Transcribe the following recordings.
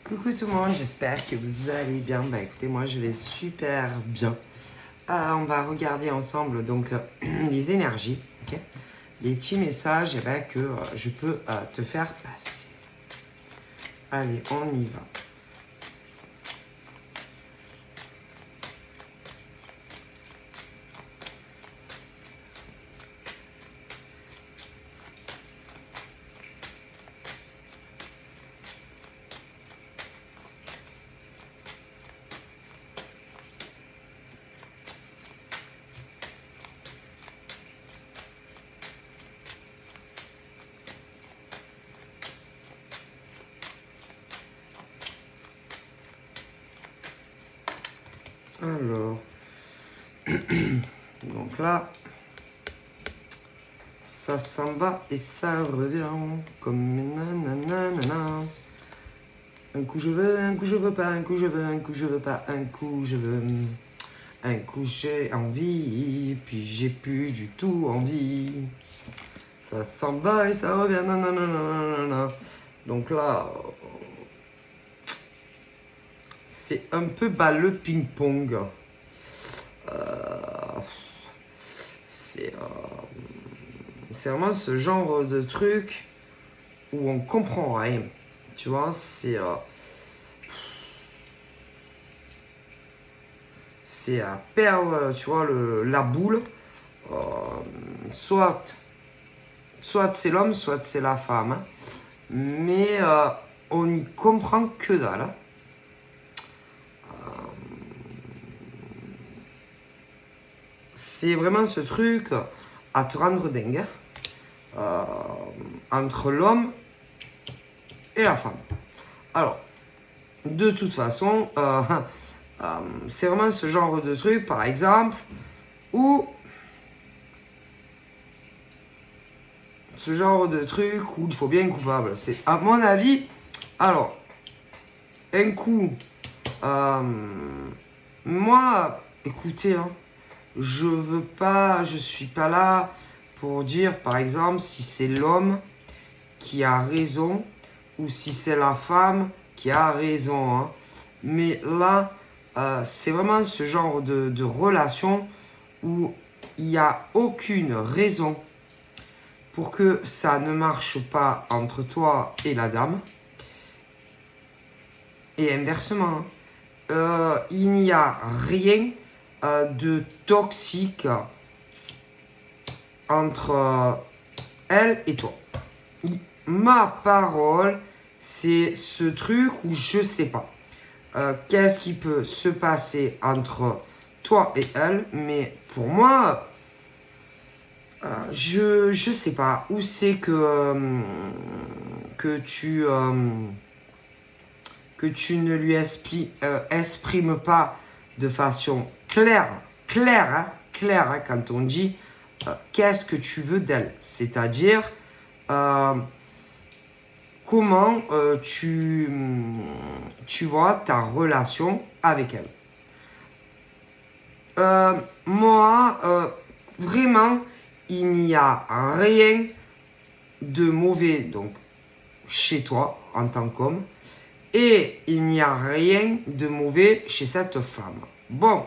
Coucou tout le monde, j'espère que vous allez bien. Bah écoutez, moi je vais super bien. On va regarder ensemble donc les énergies, ok, les petits messages que je peux te faire passer. Allez, on y va. Alors, donc là, ça s'en va et ça revient comme nanana. Un coup je veux, un coup je veux pas, un coup je veux, un coup je veux pas, un coup je veux, un coup j'ai envie, puis j'ai plus du tout envie. Ça s'en va et ça revient, nanana. Donc là, c'est un peu le ping-pong. C'est vraiment ce genre de truc où on comprend rien. Tu vois, c'est à perdre, tu vois, la boule. Euh, soit c'est l'homme, soit c'est la femme. Hein. Mais on n'y comprend que dalle. Hein. C'est vraiment ce truc à te rendre dingue. Entre l'homme et la femme. Alors, de toute façon, c'est vraiment ce genre de truc, par exemple, où ce genre de truc où il faut bien un coupable. C'est à mon avis. Alors, un coup, moi, écoutez, hein, je suis pas là pour dire, par exemple, si c'est l'homme qui a raison ou si c'est la femme qui a raison. Hein. Mais là, c'est vraiment ce genre de relation où il n'y a aucune raison pour que ça ne marche pas entre toi et la dame. Et inversement, il n'y a rien de toxique entre elle et toi. Ma parole, c'est ce truc où je sais pas. Qu'est-ce qui peut se passer entre toi et elle, mais pour moi, je sais pas où c'est que tu ne lui exprimes pas de façon claire, claire, quand on dit qu'est-ce que tu veux d'elle, c'est-à-dire comment tu vois ta relation avec elle. Moi, vraiment, il n'y a rien de mauvais donc chez toi en tant qu'homme et il n'y a rien de mauvais chez cette femme. Bon,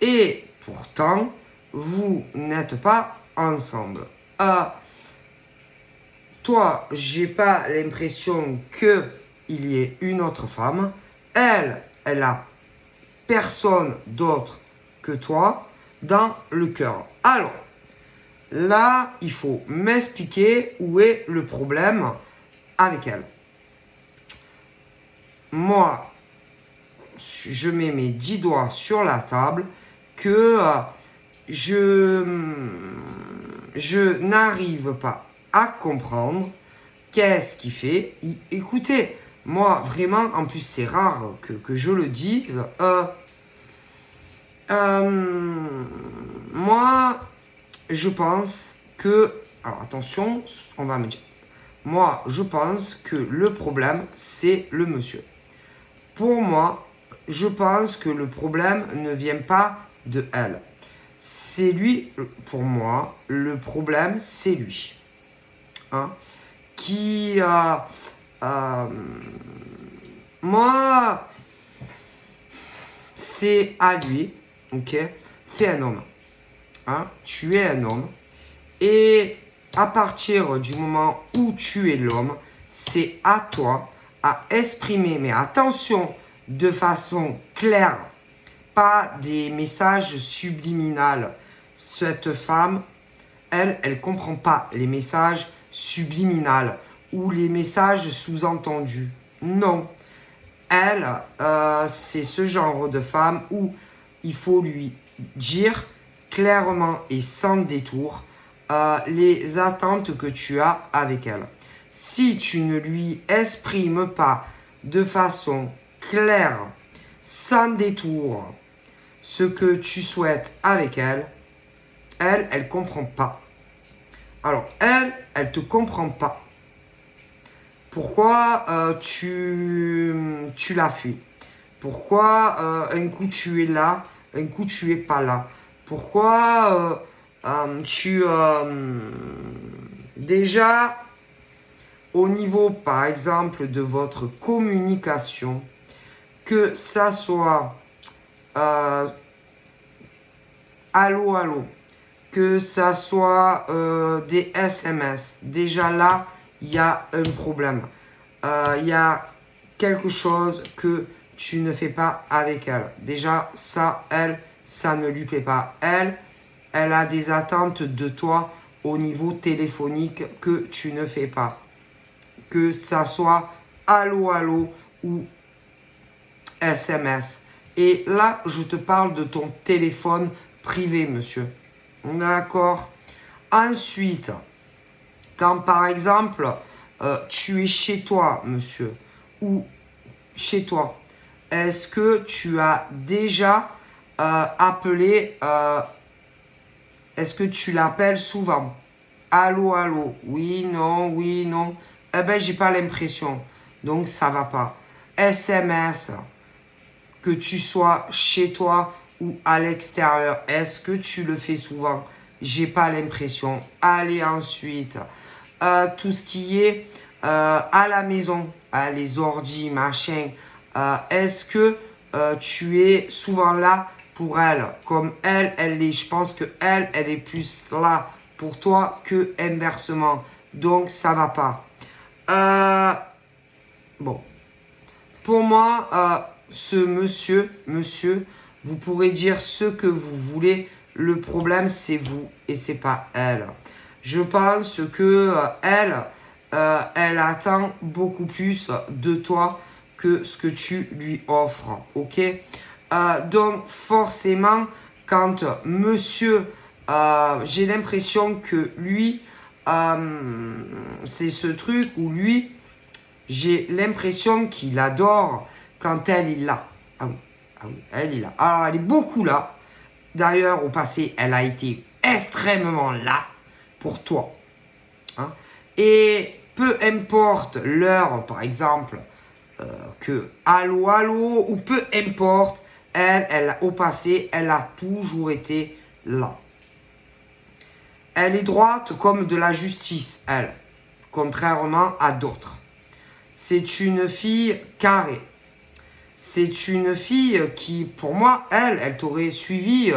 et pourtant, vous n'êtes pas ensemble. Toi, j'ai pas l'impression que il y ait une autre femme. Elle a personne d'autre que toi dans le cœur. Alors, là, il faut m'expliquer où est le problème avec elle. Moi, je mets mes 10 doigts sur la table que je n'arrive pas à comprendre qu'est-ce qui fait. Écoutez, moi, vraiment, en plus, c'est rare que je le dise. Moi, je pense que... Alors, attention, on va me dire. Moi, je pense que le problème, c'est le monsieur. Pour moi, je pense que le problème ne vient pas de elle. C'est lui, pour moi, le problème, c'est lui. Hein, qui Moi, c'est à lui, ok? C'est un homme. Hein? Tu es un homme. Et à partir du moment où tu es l'homme, c'est à toi à exprimer, mais attention, de façon claire, pas des messages subliminaux. Cette femme, elle ne comprend pas les messages subliminaux ou les messages sous-entendus. Non. Elle, c'est ce genre de femme où il faut lui dire clairement et sans détour les attentes que tu as avec elle. Si tu ne lui exprimes pas de façon claire, sans détour, ce que tu souhaites avec elle, elle ne comprend pas. Alors, elle ne te comprend pas. Pourquoi tu la fuis? Pourquoi un coup tu es là, un coup tu es pas là? Pourquoi déjà au niveau par exemple de votre communication, que ça soit allô allô, que ça soit des SMS, déjà là il y a un problème. Il y a quelque chose que tu ne fais pas avec elle. Déjà, ça, elle, ça ne lui plaît pas. Elle a des attentes de toi au niveau téléphonique que tu ne fais pas. Que ça soit allô, allô ou SMS. Et là, je te parle de ton téléphone privé, monsieur. D'accord. Ensuite, quand par exemple, tu es chez toi, monsieur, ou chez toi, est-ce que tu as déjà appelé, est-ce que tu l'appelles souvent? Allô, allô, oui, non. Eh ben, j'ai pas l'impression, donc ça va pas. SMS, que tu sois chez toi ou à l'extérieur, est-ce que tu le fais souvent? J'ai pas l'impression. Allez, ensuite, tout ce qui est à la maison, les ordis, machin, est-ce que tu es souvent là pour elle? Comme elle est, je pense que elle est plus là pour toi que inversement. Donc, ça va pas. Bon. Pour moi, ce monsieur, vous pourrez dire ce que vous voulez. Le problème, c'est vous et c'est pas elle. Je pense que elle attend beaucoup plus de toi que ce que tu lui offres. Ok? Donc, forcément, quand monsieur, j'ai l'impression que lui, c'est ce truc où lui, j'ai l'impression qu'il adore quand elle est là. Ah oui, elle est là. Alors, elle est beaucoup là. D'ailleurs, au passé, elle a été extrêmement là pour toi. Hein? Et peu importe l'heure, par exemple, que allô, allô, ou peu importe, elle, au passé, elle a toujours été là. Elle est droite comme de la justice, elle, contrairement à d'autres. C'est une fille carrée. C'est une fille qui, pour moi, elle t'aurait suivi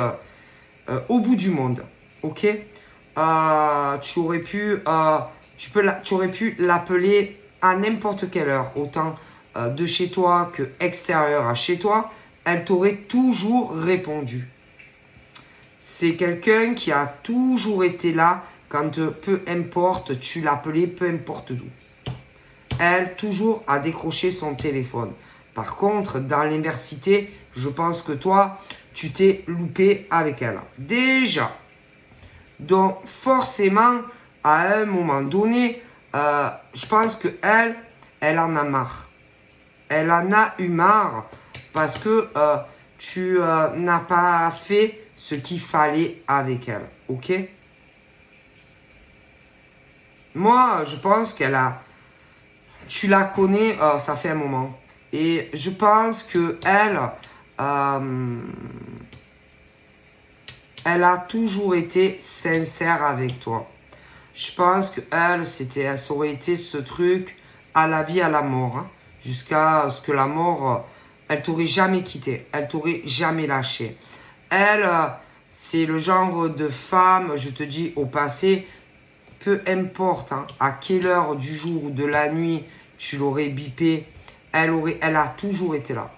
au bout du monde. Ok? Tu aurais pu, tu aurais pu l'appeler à n'importe quelle heure, autant de chez toi que extérieur à chez toi. Elle t'aurait toujours répondu. C'est quelqu'un qui a toujours été là quand peu importe, tu l'appelais, peu importe d'où. Elle, toujours a décroché son téléphone. Par contre, dans l'université, je pense que toi, tu t'es loupé avec elle. Déjà. Donc, forcément, à un moment donné, je pense que elle en a marre. Elle en a eu marre parce que tu n'as pas fait ce qu'il fallait avec elle. Ok? Moi, je pense qu'elle a... Tu la connais, ça fait un moment. Et je pense que elle a toujours été sincère avec toi. Je pense que ça aurait été ce truc à la vie, à la mort. Hein. jusqu'à ce que la mort, elle t'aurait jamais quitté, elle t'aurait jamais lâché. Elle, c'est le genre de femme, je te dis au passé, peu importe hein, à quelle heure du jour ou de la nuit tu l'aurais bipé, elle a toujours été là.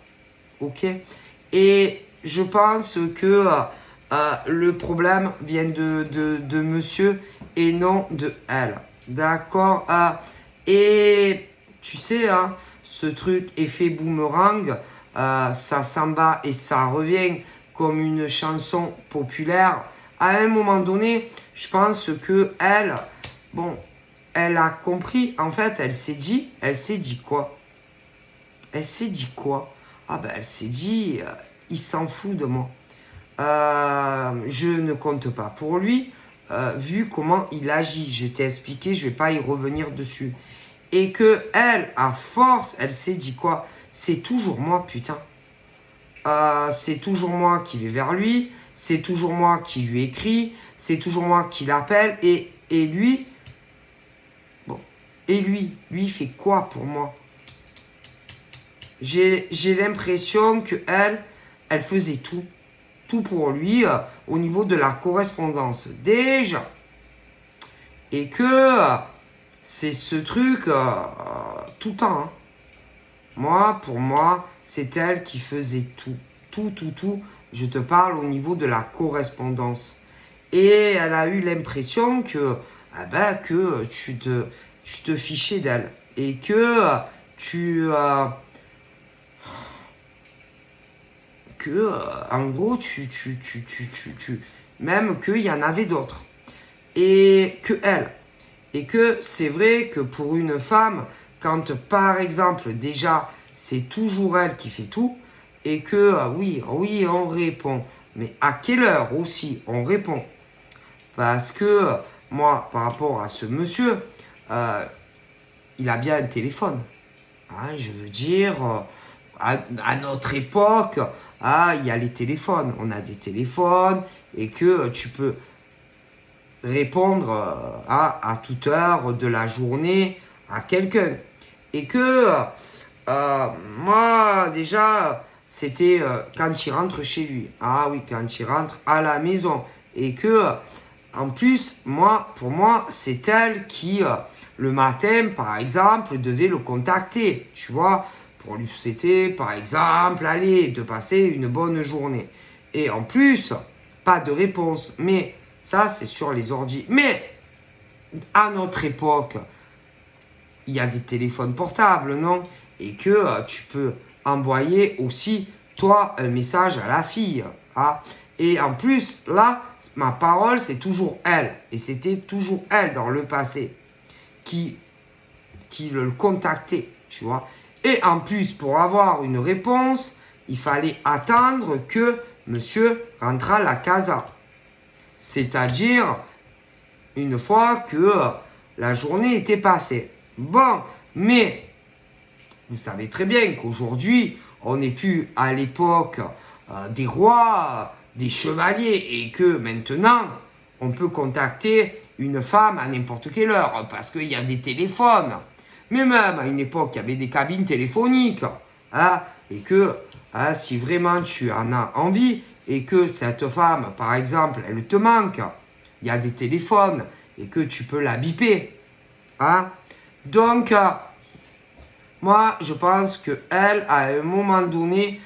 Ok? Et je pense que le problème vient de monsieur et non de elle. D'accord? Et tu sais, hein, ce truc effet boomerang, ça s'en va et ça revient comme une chanson populaire. À un moment donné, je pense que elle, bon, elle a compris, en fait, elle s'est dit quoi? Elle s'est dit quoi? Ah ben, elle s'est dit, il s'en fout de moi. Je ne compte pas pour lui, vu comment il agit. Je t'ai expliqué, je vais pas y revenir dessus. Et que elle, à force, elle s'est dit quoi? C'est toujours moi, putain. C'est toujours moi qui vais vers lui, c'est toujours moi qui lui écris, c'est toujours moi qui l'appelle. Et lui, bon, et lui, il fait quoi pour moi? J'ai l'impression que elle faisait tout pour lui au niveau de la correspondance déjà. Et que c'est ce truc tout le temps. Hein. Moi, pour moi, c'est elle qui faisait tout. Tout. Je te parle au niveau de la correspondance. Et elle a eu l'impression que, que tu te fichais d'elle. Et que tu... en gros, même qu'il y en avait d'autres. Et que elle. Et que c'est vrai que pour une femme, quand par exemple, déjà, c'est toujours elle qui fait tout, et que oui, on répond. Mais à quelle heure aussi on répond? Parce que moi, par rapport à ce monsieur, il a bien un téléphone. Hein, je veux dire, à notre époque, il y a les téléphones. On a des téléphones et que tu peux répondre à toute heure de la journée à quelqu'un. Et que moi, déjà, c'était quand il rentre chez lui. Ah oui, quand il rentre à la maison. Et que, en plus, pour moi, c'est elle qui, le matin, par exemple, devait le contacter. Tu vois, pour lui souhaiter, par exemple, allez, de passer une bonne journée. Et en plus, pas de réponse. Mais ça, c'est sur les ordi. Mais à notre époque, il y a des téléphones portables, non? Et que tu peux envoyer aussi, toi, un message à la fille. Hein? Et en plus, là, ma parole, c'est toujours elle. Et c'était toujours elle dans le passé qui le contactait, tu vois. Et en plus, pour avoir une réponse, il fallait attendre que monsieur rentre à la casa. C'est-à-dire, une fois que la journée était passée. Bon, mais vous savez très bien qu'aujourd'hui, on n'est plus à l'époque des rois, des chevaliers, et que maintenant, on peut contacter une femme à n'importe quelle heure, parce qu'il y a des téléphones. Mais même à une époque, il y avait des cabines téléphoniques. Hein, et que si vraiment tu en as envie, et que cette femme, par exemple, elle te manque, il y a des téléphones, et que tu peux la biper. Hein. Donc, moi, je pense qu'elle, à un moment donné,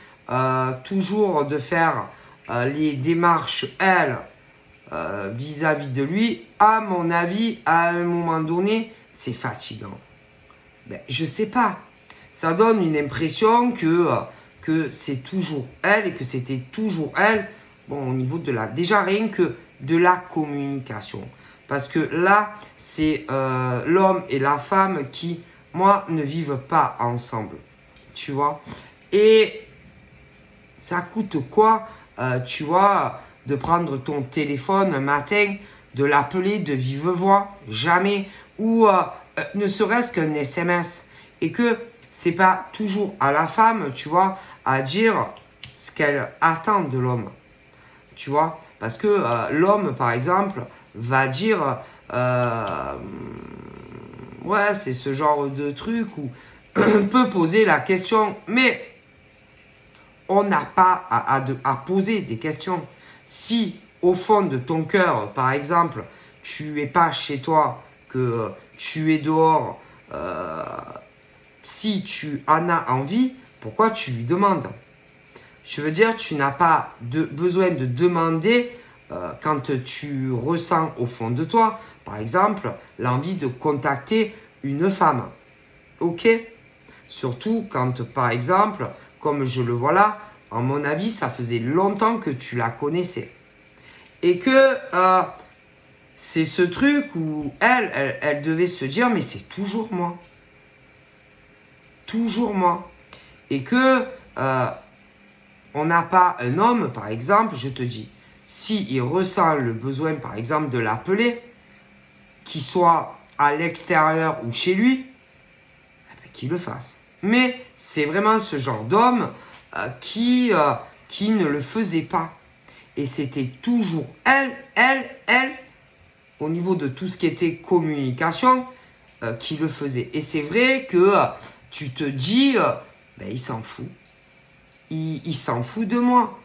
toujours de faire les démarches, elle, vis-à-vis de lui, à mon avis, à un moment donné, c'est fatigant. Ben, je sais pas. Ça donne une impression que c'est toujours elle et que c'était toujours elle. Bon, au niveau de la... Déjà, rien que de la communication. Parce que là, c'est l'homme et la femme qui, moi, ne vivent pas ensemble. Tu vois? Et ça coûte quoi, tu vois, de prendre ton téléphone un matin, de l'appeler de vive voix? Jamais. Ou ne serait-ce qu'un SMS. Et que c'est pas toujours à la femme, tu vois, à dire ce qu'elle attend de l'homme. Tu vois? Parce que l'homme, par exemple, va dire ouais, c'est ce genre de truc où peut poser la question, mais on n'a pas à poser des questions. Si au fond de ton cœur, par exemple, tu n'es pas chez toi, que tu es dehors, si tu en as envie, pourquoi tu lui demandes? Je veux dire, tu n'as pas besoin de demander quand tu ressens au fond de toi, par exemple, l'envie de contacter une femme. Ok? Surtout quand, par exemple, comme je le vois là, à mon avis, ça faisait longtemps que tu la connaissais. Et que c'est ce truc où elle devait se dire, mais c'est toujours moi. Toujours moi. Et que on n'a pas un homme, par exemple, je te dis, s'il ressent le besoin, par exemple, de l'appeler, qu'il soit à l'extérieur ou chez lui, eh ben, qu'il le fasse. Mais c'est vraiment ce genre d'homme qui ne le faisait pas. Et c'était toujours elle, au niveau de tout ce qui était communication, qui le faisait. Et c'est vrai que tu te dis, ben, il s'en fout. Il s'en fout de moi.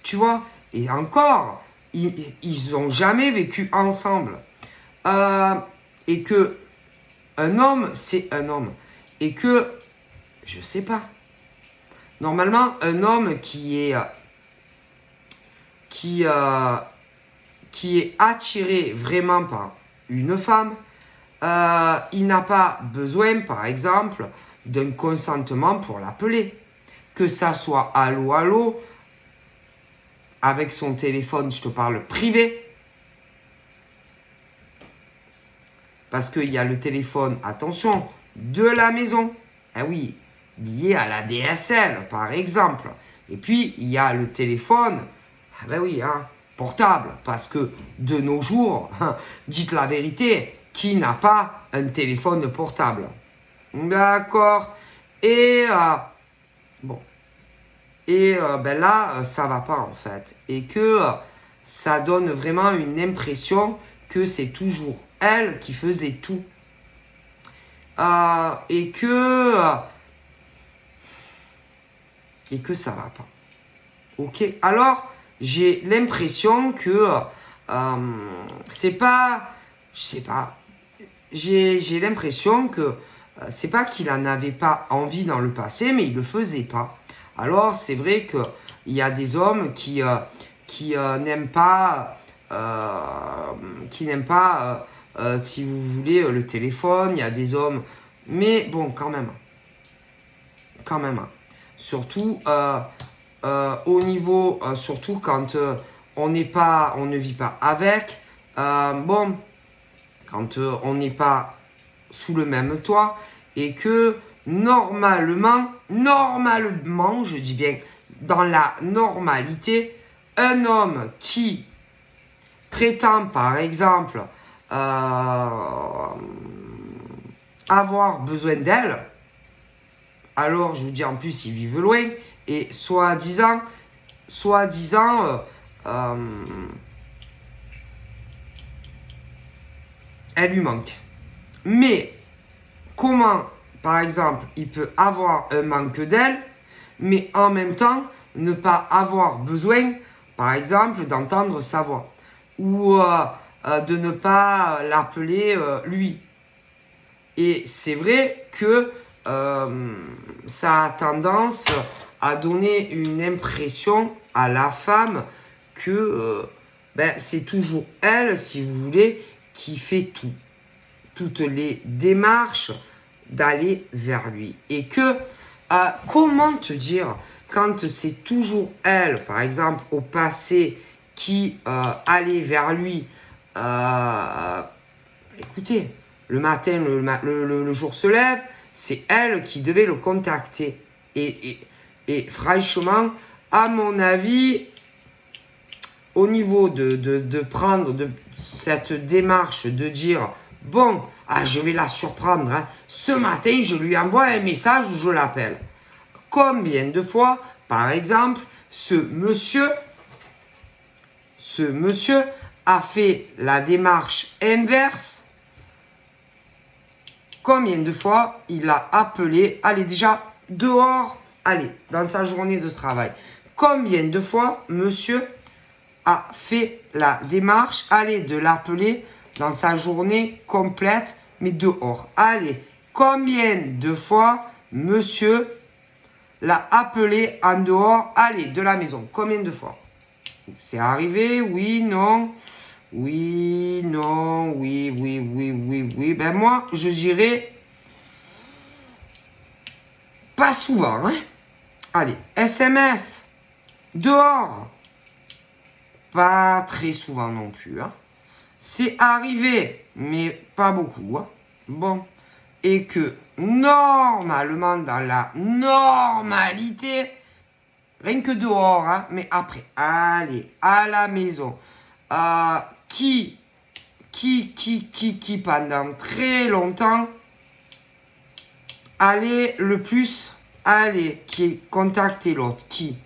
Tu vois? Et encore, ils n'ont jamais vécu ensemble. Et que un homme, c'est un homme. Et que, je sais pas. Normalement, un homme qui est attiré vraiment par une femme, il n'a pas besoin, par exemple, d'un consentement pour l'appeler. Que ça soit allô, allô, avec son téléphone, je te parle privé. Parce qu'il y a le téléphone, attention, de la maison. Ah oui, lié à la DSL, par exemple. Et puis, il y a le téléphone, ah ben oui, hein, portable. Parce que de nos jours, dites la vérité, qui n'a pas un téléphone portable? D'accord. Et bon. Et ben là, ça va pas en fait. Et que ça donne vraiment une impression que c'est toujours elle qui faisait tout. Et que ça va pas. Ok. Alors, j'ai l'impression que c'est pas, je sais pas. J'ai l'impression que c'est pas qu'il en avait pas envie dans le passé, mais il le faisait pas. Alors, c'est vrai que il y a des hommes qui n'aiment pas, si vous voulez, le téléphone. Il y a des hommes, mais bon, quand même. Surtout au niveau, surtout quand on ne vit pas avec. Bon, quand on n'est pas sous le même toit et que normalement, je dis bien dans la normalité, un homme qui prétend par exemple avoir besoin d'elle, alors je vous dis en plus ils vivent loin et soi-disant elle lui manque. Mais comment, par exemple, il peut avoir un manque d'elle, mais en même temps ne pas avoir besoin, par exemple, d'entendre sa voix ou de ne pas l'appeler lui. Et c'est vrai que ça a tendance à donner une impression à la femme que c'est toujours elle, si vous voulez, qui fait tout. Toutes les démarches d'aller vers lui. Et que, comment te dire, quand c'est toujours elle, par exemple, au passé, qui allait vers lui, écoutez, le matin, le jour se lève, c'est elle qui devait le contacter. Et franchement, à mon avis, au niveau de prendre cette démarche de dire, bon, je vais la surprendre, hein. Ce matin, je lui envoie un message où je l'appelle. Combien de fois, par exemple, ce monsieur a fait la démarche inverse combien de fois il a appelé, allez, déjà, dehors, allez, dans sa journée de travail. Combien de fois monsieur a fait la démarche, allez, de l'appeler dans sa journée complète, mais dehors. Allez, combien de fois monsieur l'a appelé en dehors, allez, de la maison? Combien de fois? C'est arrivé? Oui, non? Oui, non, oui, oui, oui, oui, oui. Ben moi, je dirais pas souvent, hein. Allez, SMS, dehors. Pas très souvent non plus, hein. C'est arrivé, mais pas beaucoup, hein. Bon. Et que, normalement, dans la normalité, rien que dehors, hein, mais après, allez, à la maison, qui, pendant très longtemps, allez, le plus, allez, qui contacter l'autre, qui?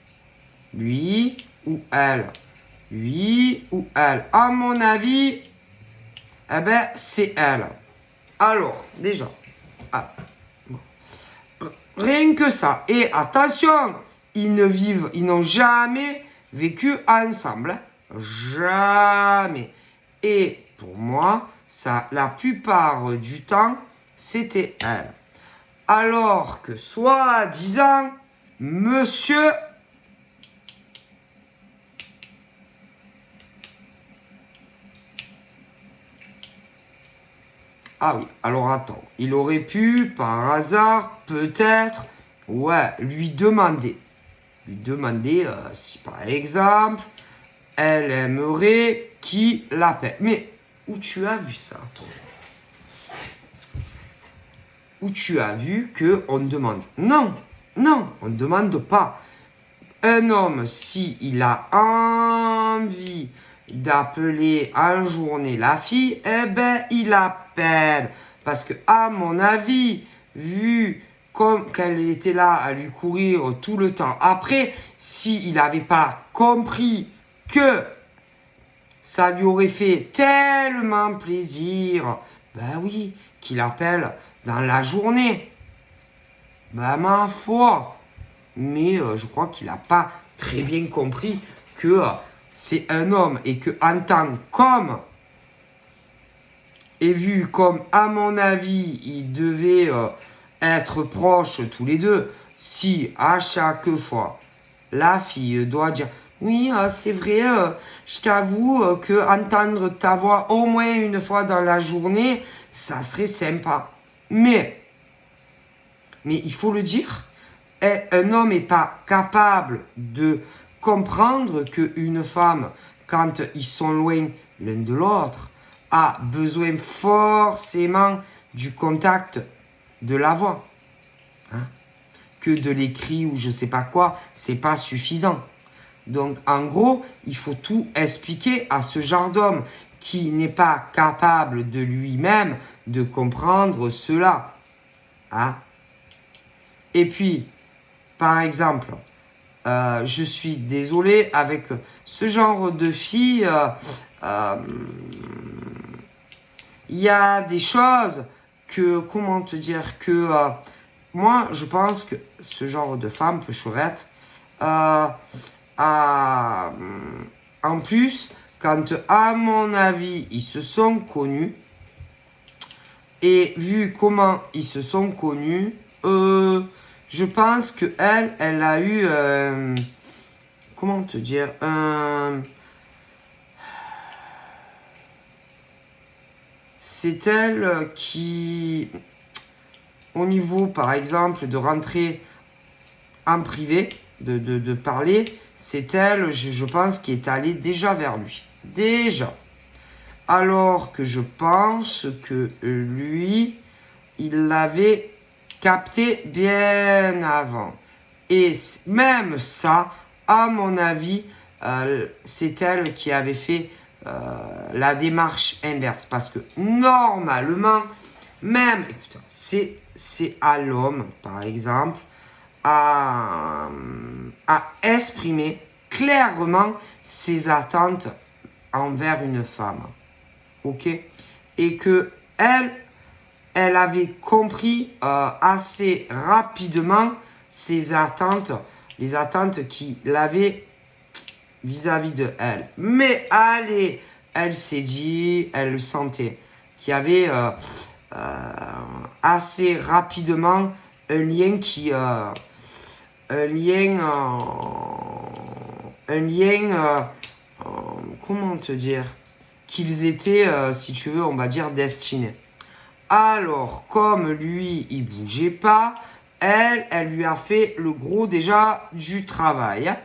Lui ou elle? Lui ou elle? À mon avis, eh ben, c'est elle. Alors, déjà, ah, rien que ça. Et attention, ils n'ont jamais vécu ensemble. Jamais. Et pour moi, ça, la plupart du temps, c'était elle. Alors que, soi-disant, monsieur... Ah oui, alors attends, il aurait pu, par hasard, peut-être, ouais, lui demander si par exemple, elle aimerait qu'il l'appelle. Mais où tu as vu ça, toi? Où tu as vu qu'on demande? Non, non, on ne demande pas. Un homme, s'il a envie d'appeler en journée la fille, eh ben, il appelle. Parce que, à mon avis, vu comme qu'elle était là à lui courir tout le temps après, s'il n'avait pas compris que ça lui aurait fait tellement plaisir, ben oui, qu'il appelle dans la journée. Ben ma foi. Mais je crois qu'il n'a pas très bien compris que c'est un homme et que en tant qu'homme, et vu comme à mon avis ils devaient être proches tous les deux, si à chaque fois la fille doit dire oui c'est vrai, je t'avoue que entendre ta voix au moins une fois dans la journée, ça serait sympa. Mais il faut le dire. Un homme n'est pas capable de comprendre qu'une femme, quand ils sont loin l'un de l'autre, a besoin forcément du contact de la voix. Hein? Que de l'écrit ou je sais pas quoi, c'est pas suffisant. Donc en gros, il faut tout expliquer à ce genre d'homme qui n'est pas capable de lui-même de comprendre cela. Hein? Et puis, par exemple, je suis désolé, avec ce genre de fille, il y a des choses que, comment te dire, que moi, je pense que ce genre de femme, péchorette, en plus, quand, à mon avis, ils se sont connus, et vu comment ils se sont connus, je pense que elle a eu, comment te dire, c'est elle qui, au niveau par exemple de rentrer en privé, de parler, c'est elle, je pense, qui est allée déjà vers lui. Déjà. Alors que je pense que lui, il l'avait capté bien avant. Et même ça, à mon avis, c'est elle qui avait fait la démarche inverse. Parce que normalement, même, écoute, c'est à l'homme, par exemple, à exprimer clairement ses attentes envers une femme. Ok? Et que elle, elle avait compris assez rapidement ses attentes, les attentes qu'il avait vis-à-vis de elle. Mais allez, elle s'est dit, elle le sentait, qu'il y avait assez rapidement un lien qui... un lien, comment te dire, qu'ils étaient, si tu veux, on va dire, destinés. Alors, comme lui, il bougeait pas, elle lui a fait le gros déjà du travail. Hein.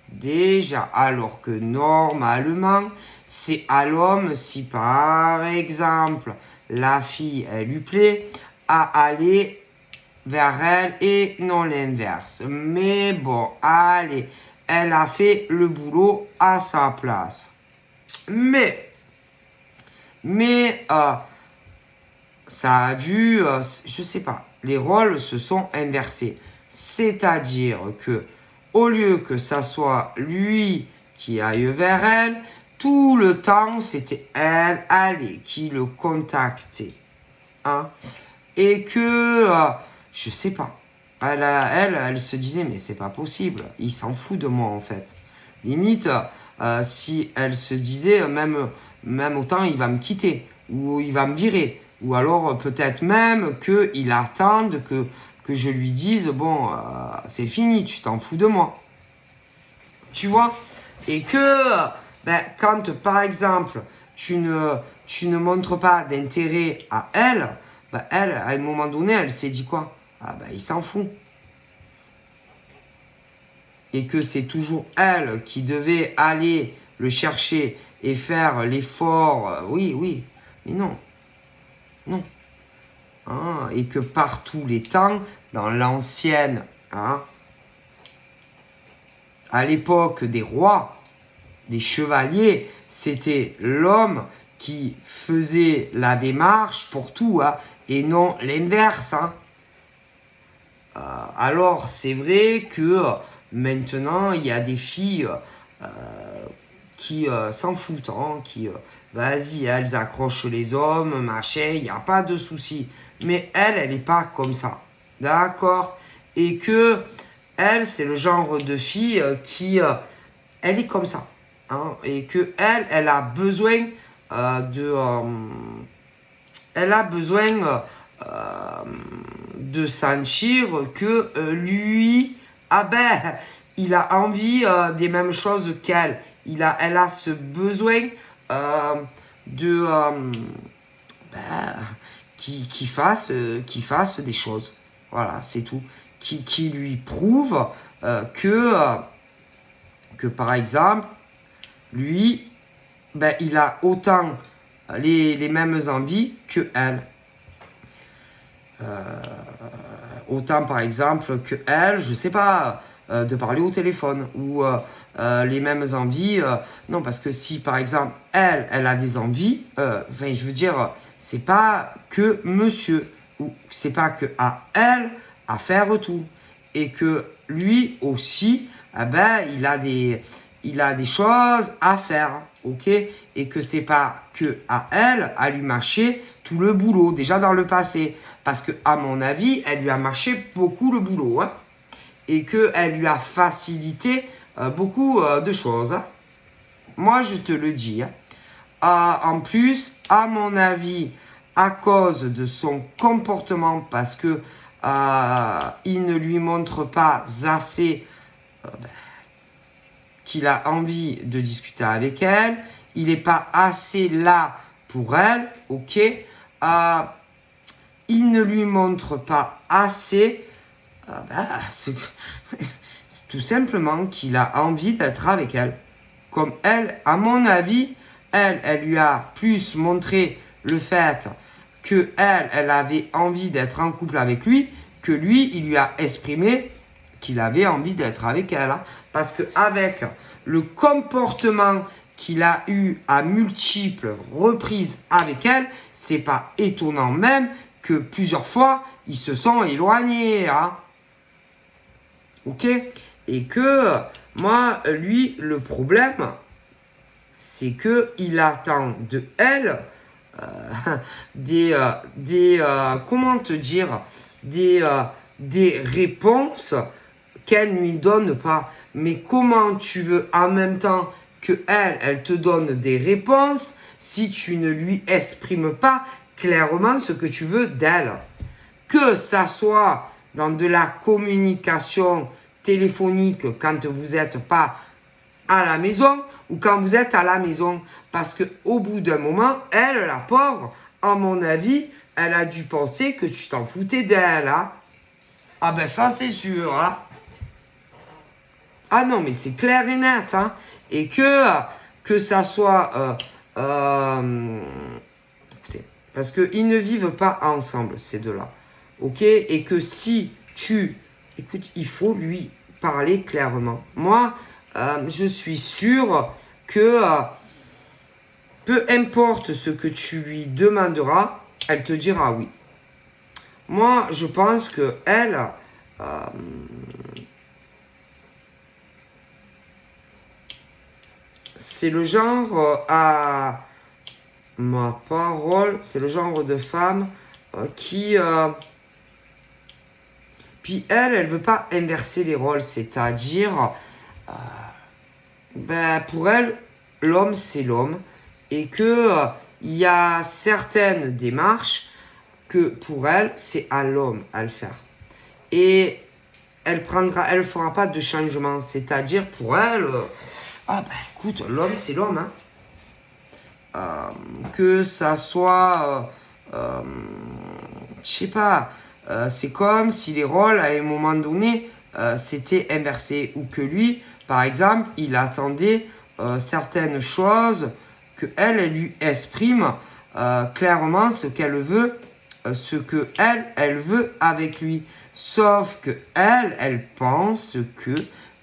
Déjà, alors que normalement, c'est à l'homme, si par exemple, la fille, elle lui plaît, à aller vers elle et non l'inverse. Mais bon, allez, elle a fait le boulot à sa place. Mais ça a dû, je sais pas, les rôles se sont inversés. C'est-à-dire que, au lieu que ça soit lui qui aille vers elle, tout le temps, c'était elle, allez, qui le contactait. Hein? Et que, je sais pas, elle se disait, mais c'est pas possible, il s'en fout de moi en fait. Limite, si elle se disait, même autant il va me quitter, ou il va me virer, ou alors peut-être même qu'il attende que je lui dise, bon, c'est fini, tu t'en fous de moi. Tu vois? Et que, quand par exemple, tu ne montres pas d'intérêt à elle, elle, à un moment donné, elle s'est dit quoi? Ah il s'en fout. Et que c'est toujours elle qui devait aller le chercher et faire l'effort. Oui, mais non, non. Hein, et que par tous les temps, dans l'ancienne, hein, à l'époque des rois, des chevaliers, c'était l'homme qui faisait la démarche pour tout, hein, et non l'inverse. Hein. Alors, c'est vrai que maintenant, il y a des filles qui s'en foutent, hein, qui, vas-y, elles accrochent les hommes, machin, il n'y a pas de souci. Mais elle n'est pas comme ça. D'accord? Et que elle, c'est le genre de fille qui, elle est comme ça. Hein, et que elle a besoin elle a besoin de sentir que lui, il a envie des mêmes choses qu'elle. Elle a ce besoin de qui fasse des choses. Voilà, c'est tout. Qui lui prouve que par exemple, lui, il a autant les mêmes envies que elle. Autant par exemple que elle, je sais pas, de parler au téléphone ou les mêmes envies. Non, parce que si par exemple elle a des envies, je veux dire, c'est pas que monsieur ou c'est pas que à elle à faire tout et que lui aussi, il a des choses à faire, ok, et que c'est pas que à elle à lui mâcher tout le boulot déjà dans le passé. Parce que, à mon avis, elle lui a marché beaucoup le boulot. Hein, et qu'elle lui a facilité beaucoup de choses. Hein. Moi, je te le dis. Hein. En plus, à mon avis, à cause de son comportement, parce que il ne lui montre pas assez qu'il a envie de discuter avec elle. Il n'est pas assez là pour elle. Ok. Il ne lui montre pas assez, c'est tout simplement qu'il a envie d'être avec elle. Comme elle, à mon avis, elle lui a plus montré le fait que elle avait envie d'être en couple avec lui, que lui, il lui a exprimé qu'il avait envie d'être avec elle. Hein. Parce qu'avec le comportement qu'il a eu à multiples reprises avec elle, c'est pas étonnant même que plusieurs fois, ils se sont éloignés. Hein. Ok? Et que, moi, lui, le problème, c'est qu'il attend de elle comment te dire, des réponses qu'elle ne lui donne pas. Mais comment tu veux en même temps que elle te donne des réponses si tu ne lui exprimes pas clairement ce que tu veux d'elle? Que ça soit dans de la communication téléphonique quand vous n'êtes pas à la maison ou quand vous êtes à la maison. Parce qu'au bout d'un moment, elle, la pauvre, à mon avis, elle a dû penser que tu t'en foutais d'elle. Hein. Ah ben ça, c'est sûr. Hein. Ah non, mais c'est clair et net. Hein. Et que ça soit... écoutez, parce qu'ils ne vivent pas ensemble, ces deux-là. Ok? Et que si tu... Écoute, il faut lui parler clairement. Moi, je suis sûr que peu importe ce que tu lui demanderas, elle te dira oui. Moi, je pense que elle, c'est le genre à ma parole, c'est le genre de femme qui puis elle veut pas inverser les rôles, c'est-à-dire ben, pour elle, l'homme c'est l'homme et que il y a certaines démarches que pour elle, c'est à l'homme à le faire. Et elle fera pas de changement, c'est-à-dire pour elle, ah ben écoute, l'homme c'est l'homme, hein. Que ça soit, je sais pas, c'est comme si les rôles à un moment donné s'étaient inversés ou que lui, par exemple, il attendait certaines choses que elle lui exprime clairement ce qu'elle veut, ce que elle veut avec lui. Sauf que elle pense que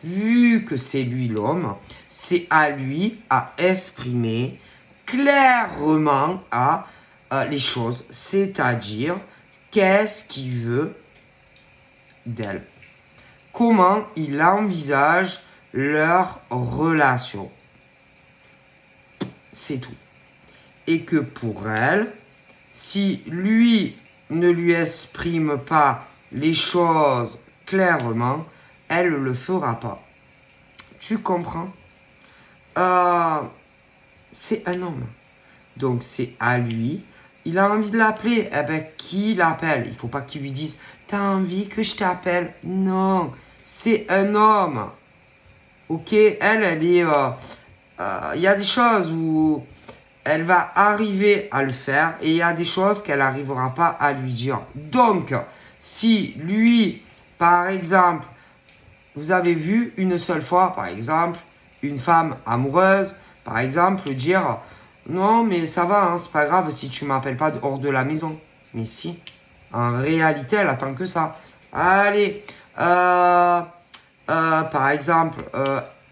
vu que c'est lui l'homme, c'est à lui à exprimer clairement les choses, c'est-à-dire qu'est-ce qu'il veut d'elle, comment il envisage leur relation. C'est tout. Et que pour elle, si lui ne lui exprime pas les choses clairement, elle ne le fera pas. Tu comprends? C'est un homme. Donc c'est à lui. Il a envie de l'appeler. Eh ben, qui l'appelle? Il faut pas qu'il lui dise t'as envie que je t'appelle? Non, c'est un homme. Ok, elle est. Il y a des choses où elle va arriver à le faire et il y a des choses qu'elle n'arrivera pas à lui dire. Donc, si lui, par exemple, vous avez vu une seule fois, par exemple, une femme amoureuse, par exemple, dire non, mais ça va, hein, c'est pas grave si tu m'appelles pas hors de la maison. Mais si, en réalité, elle attend que ça. Allez, par exemple,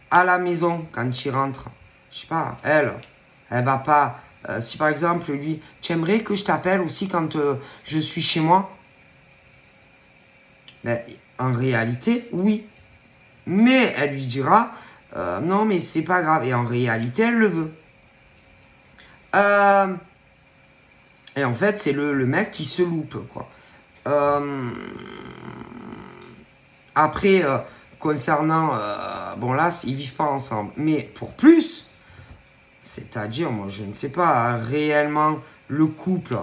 à la maison, quand il rentre, je sais pas, elle va pas. Si par exemple, lui, tu aimerais que je t'appelle aussi quand je suis chez moi? Ben, en réalité, oui. Mais elle lui dira non, mais c'est pas grave. Et en réalité, elle le veut. Et en fait, c'est le mec qui se loupe, quoi. Après, concernant... bon, là, ils vivent pas ensemble. Mais pour plus, c'est-à-dire, moi, je ne sais pas, réellement, le couple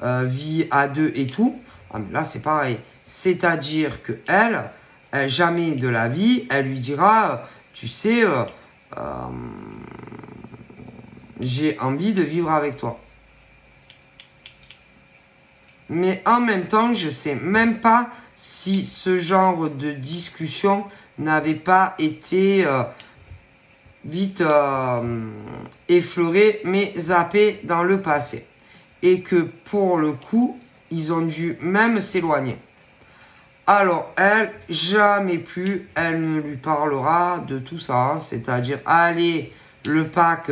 vit à deux et tout. Ah, mais là, c'est pareil. C'est-à-dire que elle, jamais de la vie, elle lui dira, tu sais, j'ai envie de vivre avec toi. Mais en même temps, je ne sais même pas si ce genre de discussion n'avait pas été vite effleuré, mais zappé dans le passé. Et que pour le coup, ils ont dû même s'éloigner. Alors, elle, jamais plus, elle ne lui parlera de tout ça. Hein, c'est-à-dire, allez, le pack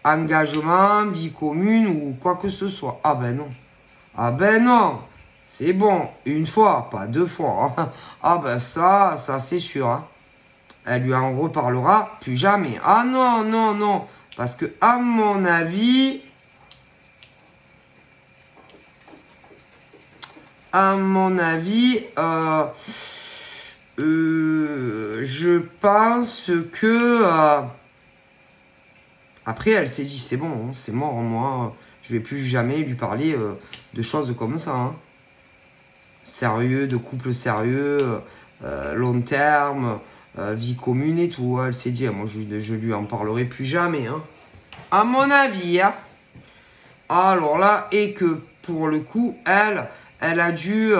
engagement, vie commune ou quoi que ce soit. Ah ben non. Ah ben non. C'est bon, une fois, pas deux fois. Hein. Ah ben ça c'est sûr. Hein. Elle lui en reparlera plus jamais. Ah non, non, non. Parce que, à mon avis, je pense que... après, elle s'est dit, c'est bon, hein, c'est mort, moi, je vais plus jamais lui parler de choses comme ça. Hein. Sérieux, de couple sérieux, long terme, vie commune et tout. Hein. Elle s'est dit, moi, je lui en parlerai plus jamais. Hein. À mon avis, hein. Alors là, et que pour le coup, elle a dû,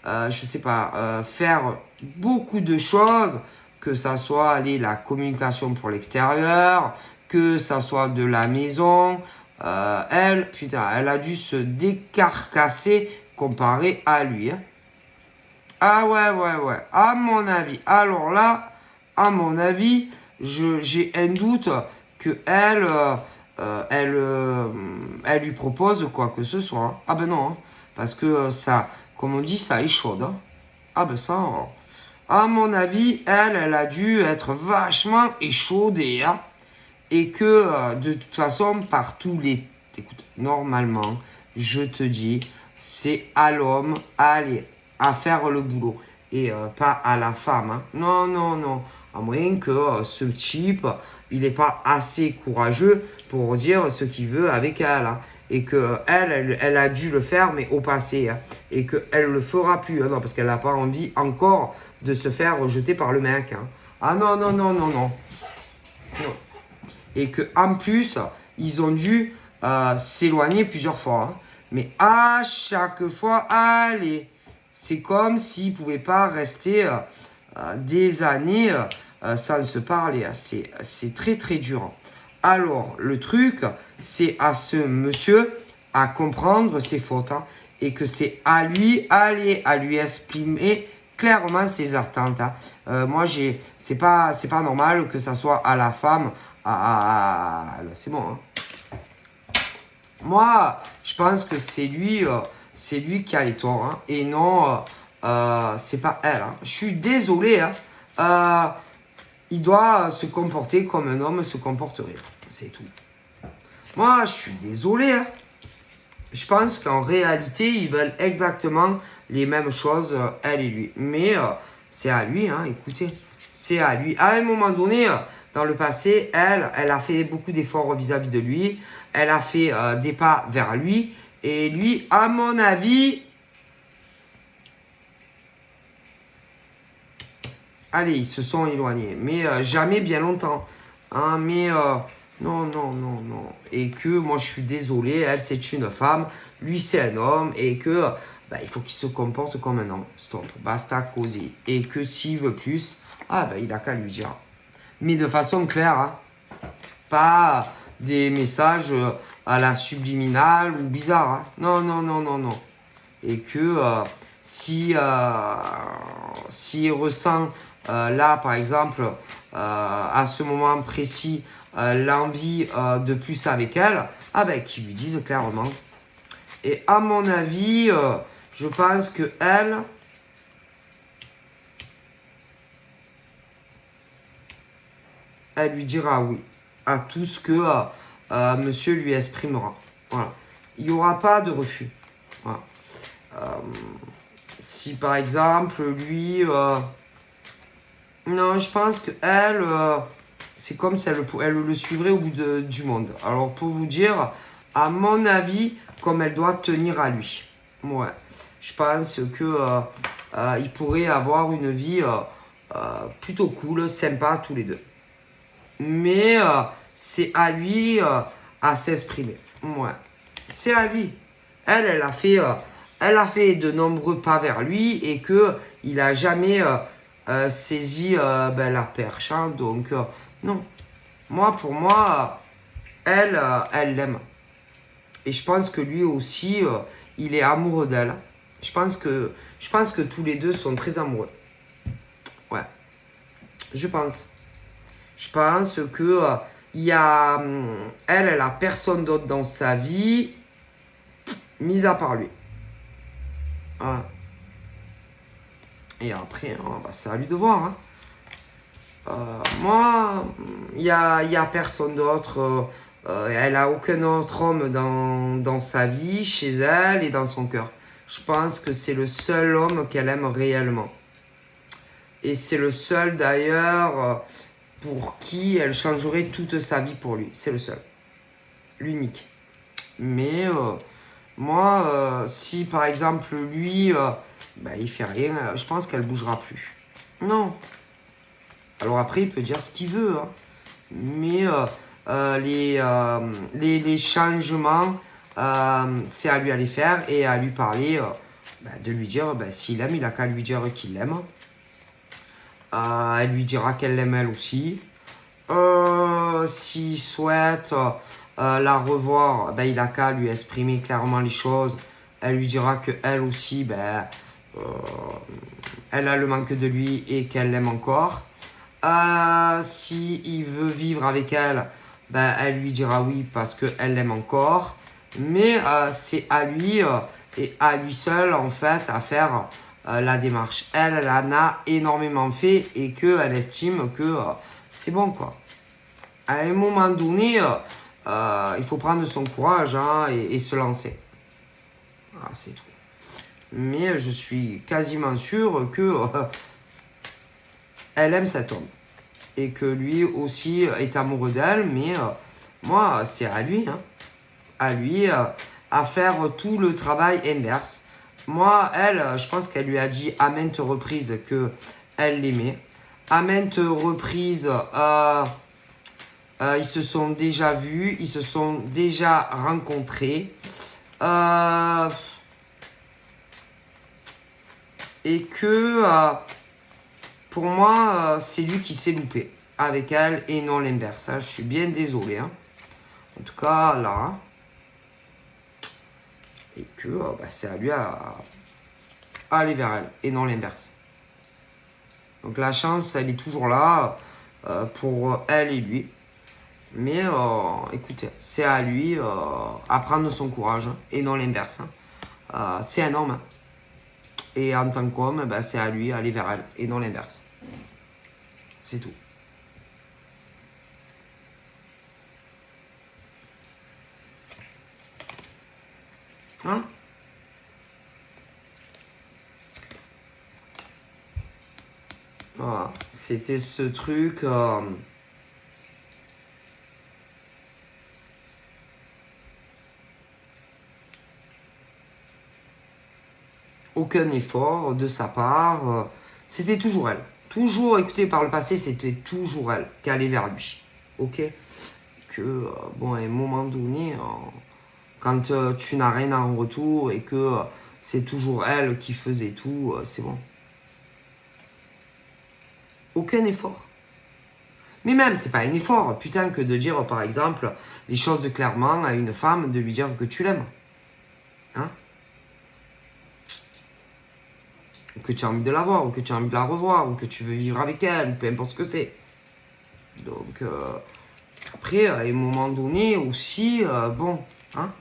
je sais pas, faire beaucoup de choses, que ça soit aller la communication pour l'extérieur, que ça soit de la maison. Putain, elle a dû se décarcasser comparé à lui. Hein. Ah ouais. À mon avis. Alors là, à mon avis, j'ai un doute que elle lui propose quoi que ce soit. Hein. Ah ben non, hein. Parce que ça, comme on dit, ça échaude. Hein. Ah ben ça, à mon avis, elle a dû être vachement échaudée. Hein. Et que de toute façon, par tous les... Écoute, normalement, je te dis, c'est à l'homme à faire le boulot. Et pas à la femme. Hein. Non. À moins que ce type, il n'est pas assez courageux pour dire ce qu'il veut avec elle. Hein. Et que elle a dû le faire, mais au passé. Hein. Et qu'elle le fera plus. Hein. Non, parce qu'elle n'a pas envie encore de se faire rejeter par le mec. Hein. Ah non. Et qu'en plus, ils ont dû s'éloigner plusieurs fois. Hein. Mais à chaque fois, allez, c'est comme s'ils ne pouvaient pas rester des années sans se parler. Hein. C'est très très dur. Alors, le truc, c'est à ce monsieur à comprendre ses fautes. Hein, et que c'est à lui, à lui exprimer clairement ses attentes. Hein. Moi, c'est pas normal que ça soit à la femme. C'est bon. Hein. Moi, je pense que c'est lui qui a les torts. Hein, et non, c'est pas elle. Hein. Je suis désolé. Hein. Il doit se comporter comme un homme se comporterait. C'est tout. Moi, je suis désolé. Hein. Je pense qu'en réalité, ils veulent exactement les mêmes choses, elle et lui. Mais c'est à lui, hein, écoutez. C'est à lui. À un moment donné, dans le passé, elle a fait beaucoup d'efforts vis-à-vis de lui. Elle a fait des pas vers lui. Et lui, à mon avis... Allez, ils se sont éloignés. Mais jamais bien longtemps. Hein, mais... non. Et que moi, je suis désolé. Elle, c'est une femme. Lui, c'est un homme. Et que... il faut qu'il se comporte comme un homme. Stop. Basta causer. Et que s'il veut plus... il a qu'à lui dire. Mais de façon claire. Hein. Pas des messages à la subliminale ou bizarre. Hein. Non. Et que s'il ressent là, par exemple, à ce moment précis, l'envie de plus avec elle, qu'il lui dise clairement. Et à mon avis, je pense que elle lui dira oui à tout ce que monsieur lui exprimera. Voilà. Il n'y aura pas de refus. Voilà. Si par exemple, lui... non, je pense que c'est comme si elle le suivrait au bout du monde. Alors pour vous dire, à mon avis, comme elle doit tenir à lui. Ouais. Je pense que ils pourraient avoir une vie plutôt cool, sympa tous les deux. Mais c'est à lui à s'exprimer. Ouais. C'est à lui. Elle a fait de nombreux pas vers lui et que il a jamais saisi la perche. Hein, donc non. Pour moi, elle l'aime. Et je pense que lui aussi, il est amoureux d'elle. Je pense que tous les deux sont très amoureux. Ouais. Je pense. Je pense que il y a elle a personne d'autre dans sa vie, mis à part lui. Ouais. Et après, c'est à lui de voir. Hein. Moi, il y a personne d'autre. Elle a aucun autre homme dans sa vie, chez elle et dans son cœur. Je pense que c'est le seul homme qu'elle aime réellement. Et c'est le seul d'ailleurs pour qui elle changerait toute sa vie pour lui. C'est le seul. L'unique. Mais moi, si par exemple lui, il fait rien, je pense qu'elle bougera plus. Non. Alors après, il peut dire ce qu'il veut. Hein. Mais les changements, c'est à lui à les faire et à lui parler, de lui dire s'il aime, il a qu'à lui dire qu'il l'aime. Elle lui dira qu'elle l'aime elle aussi. S'il souhaite la revoir, il a qu'à lui exprimer clairement les choses. Elle lui dira qu'elle aussi, elle a le manque de lui et qu'elle l'aime encore. Si il veut vivre avec elle, elle lui dira oui parce qu'elle l'aime encore. Mais c'est à lui et à lui seul en fait à faire la démarche. Elle en a énormément fait et qu'elle estime que c'est bon quoi. À un moment donné, il faut prendre son courage et se lancer. Voilà, c'est tout. Mais je suis quasiment sûr que elle aime cet homme. Et que lui aussi est amoureux d'elle, mais moi, c'est à lui. Hein, à lui à faire tout le travail inverse. Moi, elle, je pense qu'elle lui a dit à maintes reprises qu'elle l'aimait. À maintes reprises, ils se sont déjà vus, ils se sont déjà rencontrés. Et que pour moi, c'est lui qui s'est loupé avec elle et non l'inverse. Je suis bien désolé. Hein. En tout cas, là. Hein. Et que c'est à lui à aller vers elle et non l'inverse. Donc la chance, elle est toujours là pour elle et lui. Mais écoutez, c'est à lui à prendre son courage et non l'inverse. Hein. C'est un homme. Hein. Et en tant qu'homme, c'est à lui d'aller vers elle et non l'inverse. C'est tout. Hein? Voilà. C'était ce truc. Aucun effort de sa part. C'était toujours elle. Toujours, écoutez, par le passé, c'était toujours elle qui allait vers lui. Ok? Que, à un moment donné, quand tu n'as rien en retour et que c'est toujours elle qui faisait tout, c'est bon. Aucun effort. Mais même, c'est pas un effort, putain, que de dire, par exemple, les choses clairement à une femme, de lui dire que tu l'aimes. Hein? Que tu as envie de la voir, ou que tu as envie de la revoir, ou que tu veux vivre avec elle, ou peu importe ce que c'est. Donc, après, à un moment donné aussi, bon, hein?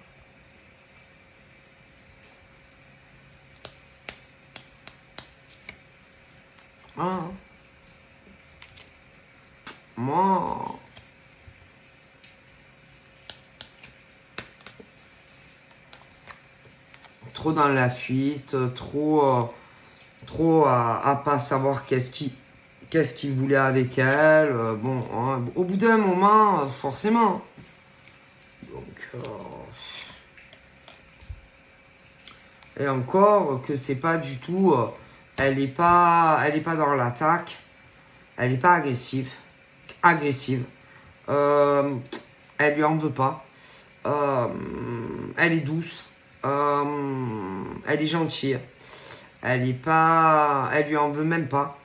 Ah, moi, trop dans la fuite, trop à pas savoir qu'est-ce qu'il voulait avec elle. Bon, hein, au bout d'un moment, forcément. Donc, et encore que c'est pas du tout. Elle est pas dans l'attaque. Elle est pas agressive. Elle lui en veut pas. Elle est douce. Elle est gentille. Elle lui en veut même pas.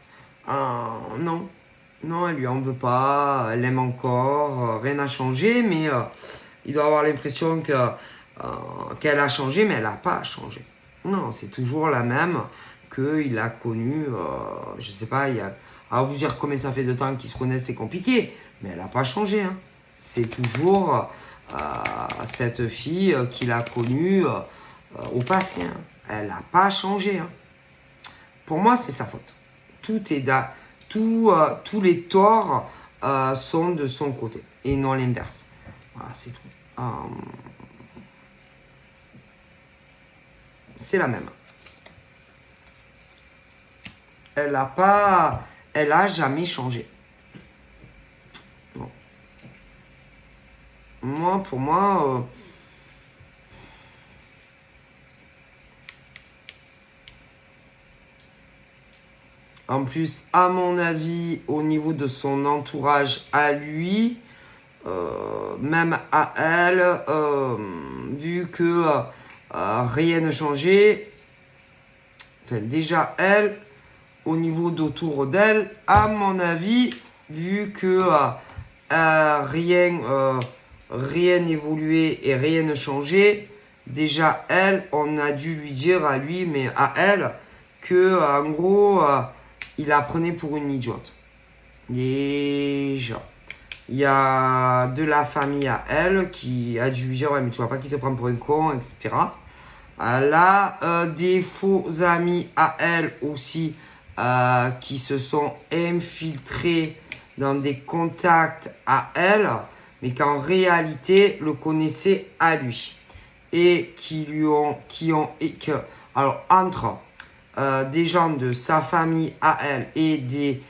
Non. Non, elle lui en veut pas. Elle l'aime encore. Rien n'a changé, mais il doit avoir l'impression qu'elle a changé, mais elle n'a pas changé. Non, c'est toujours la même qu'il a connue. Je sais pas, à vous dire combien ça fait de temps qu'ils se connaissent, c'est compliqué, mais elle n'a pas changé. Hein. C'est toujours cette fille qu'il a connue au passé. Hein. Elle n'a pas changé. Hein. Pour moi, c'est sa faute. Tout tous les torts sont de son côté et non l'inverse. Voilà, c'est tout. C'est la même. Elle a jamais changé. Bon. Pour moi, en plus, à mon avis, au niveau de son entourage à lui, même à elle, vu que rien ne changeait, enfin, déjà elle, au niveau d'autour d'elle, à mon avis, vu que rien n'évoluait et rien ne changeait, déjà elle, on a dû lui dire à lui, mais à elle, que en gros, il la prenait pour une idiote. Déjà. Il y a de la famille à elle qui a dû lui dire, ouais, mais tu vois pas qui te prend pour un con, etc. Elle a des faux amis à elle aussi qui se sont infiltrés dans des contacts à elle, mais qu'en réalité le connaissaient à lui. Et alors entre des gens de sa famille à elle et des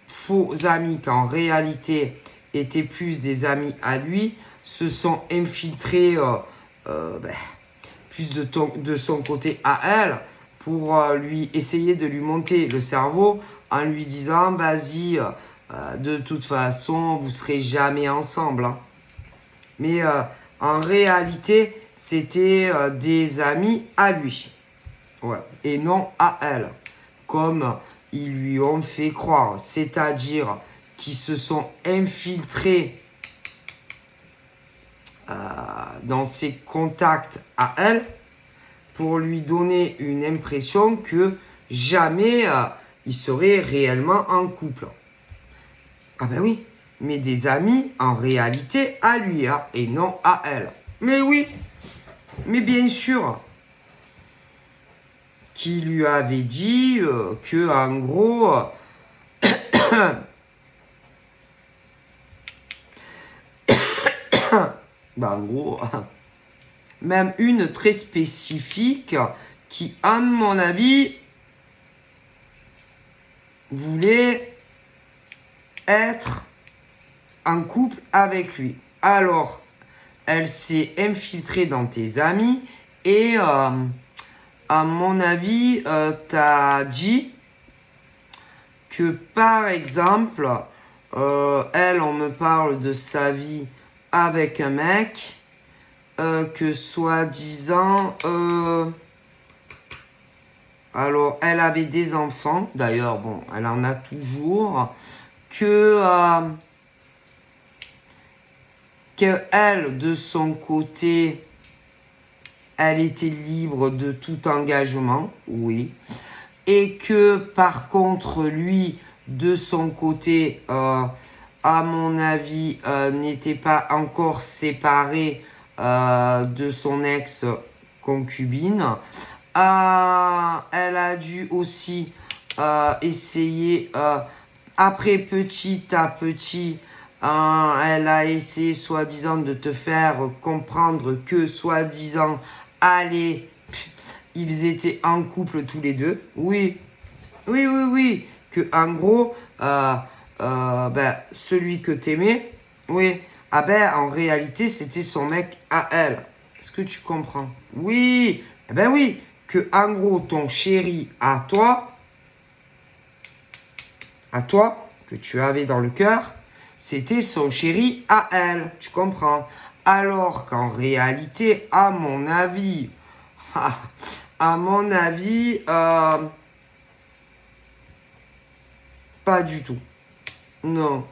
faux amis qu'en réalité étaient plus des amis à lui, se sont infiltrés plus de son côté à elle pour lui essayer de lui monter le cerveau en lui disant vas-y, de toute façon vous serez jamais ensemble, hein. Mais en réalité c'était des amis à lui, ouais, et non à elle, comme ils lui ont fait croire, c'est-à-dire qu'ils se sont infiltrés dans ses contacts à elle pour lui donner une impression que jamais ils seraient réellement en couple. Ah ben oui, mais des amis en réalité à lui, hein, et non à elle. Mais oui, mais bien sûr, qui lui avait dit que en gros en gros même une très spécifique qui, à mon avis, voulait être en couple avec lui. Alors, elle s'est infiltrée dans tes amis et, à mon avis, t'as dit que, par exemple, elle, on me parle de sa vie avec un mec, que soi-disant, alors elle avait des enfants, d'ailleurs, bon, elle en a toujours, que elle, de son côté, elle était libre de tout engagement, oui, et que par contre, lui, de son côté, à mon avis, n'était pas encore séparé de son ex-concubine. Elle a dû aussi essayer, après petit à petit, elle a essayé soi-disant de te faire comprendre que soi-disant, allez, ils étaient en couple tous les deux. Oui, oui, oui, oui. Que en gros, celui que t'aimais, oui, ah ben en réalité c'était son mec à elle. Est-ce que tu comprends? Oui, eh ben oui, que en gros ton chéri à toi, que tu avais dans le cœur, c'était son chéri à elle, tu comprends? Alors qu'en réalité, à mon avis, pas du tout. Non.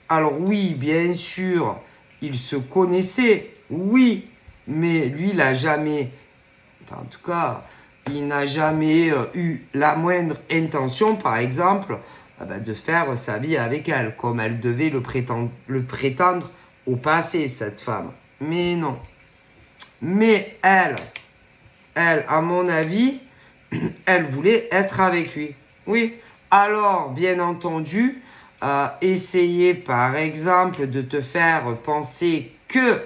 Alors oui, bien sûr, ils se connaissaient, oui, mais lui, il n'a jamais, enfin, en tout cas, il n'a jamais eu la moindre intention, par exemple, de faire sa vie avec elle, comme elle devait le prétendre au passé, cette femme. Mais non. Mais elle, à mon avis, elle voulait être avec lui. Oui, Alors, bien entendu, essayer par exemple de te faire penser que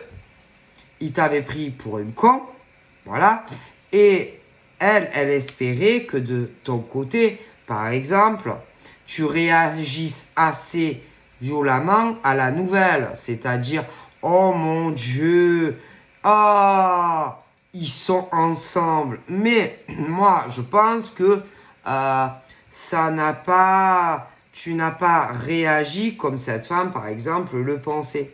il t'avait pris pour une con, voilà, et elle espérait que de ton côté, par exemple, tu réagisses assez violemment à la nouvelle, c'est-à-dire, oh mon Dieu, ah, ils sont ensemble. Mais moi, je pense que ça n'a pas, tu n'as pas réagi comme cette femme, par exemple, le pensait.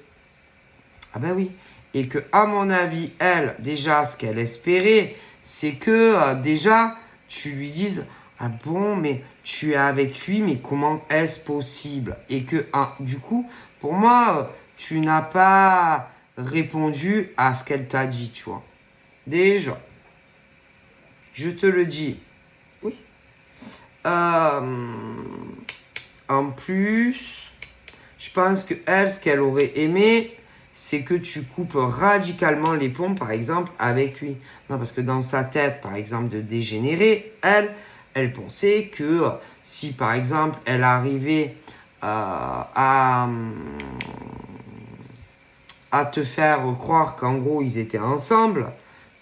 Ah ben oui. Et que, à mon avis, elle, déjà, ce qu'elle espérait, c'est que, déjà, tu lui dises, ah bon, mais tu es avec lui, mais comment est-ce possible? Et que, du coup, pour moi, tu n'as pas répondu à ce qu'elle t'a dit, tu vois. Déjà, je te le dis. Oui. En plus, je pense que elle, ce qu'elle aurait aimé, c'est que tu coupes radicalement les ponts, par exemple, avec lui. Non, parce que dans sa tête, par exemple, de dégénérer, elle pensait que si, par exemple, elle arrivait à te faire croire qu'en gros, ils étaient ensemble,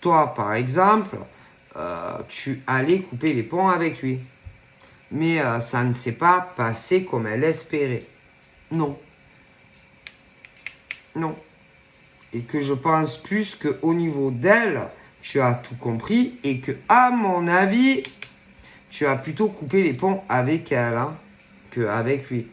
toi, par exemple, tu allais couper les ponts avec lui. Mais ça ne s'est pas passé comme elle espérait. Non. Non. Et que je pense plus qu'au niveau d'elle, tu as tout compris et que, à mon avis, tu as plutôt coupé les ponts avec elle qu'avec lui.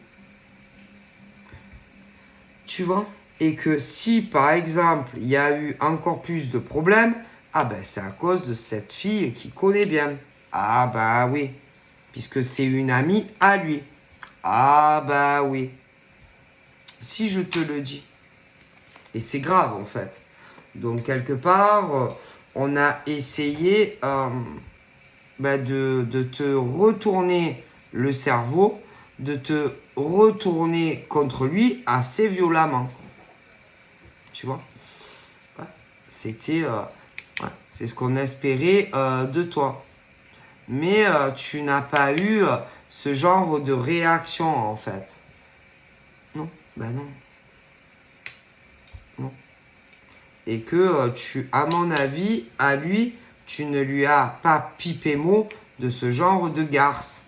Tu vois? Et que si, par exemple, il y a eu encore plus de problèmes, ah ben c'est à cause de cette fille qui connaît bien. Ah bah oui. Puisque c'est une amie à lui. Ah bah oui. Si je te le dis. Et c'est grave en fait. Donc quelque part, on a essayé de te retourner le cerveau, de te retourner contre lui assez violemment. Tu vois? Ouais. C'était... ouais, c'est ce qu'on espérait de toi. Mais tu n'as pas eu ce genre de réaction en fait. Non, ben non. Non. Et que à mon avis, à lui, tu ne lui as pas pipé mot de ce genre de garce.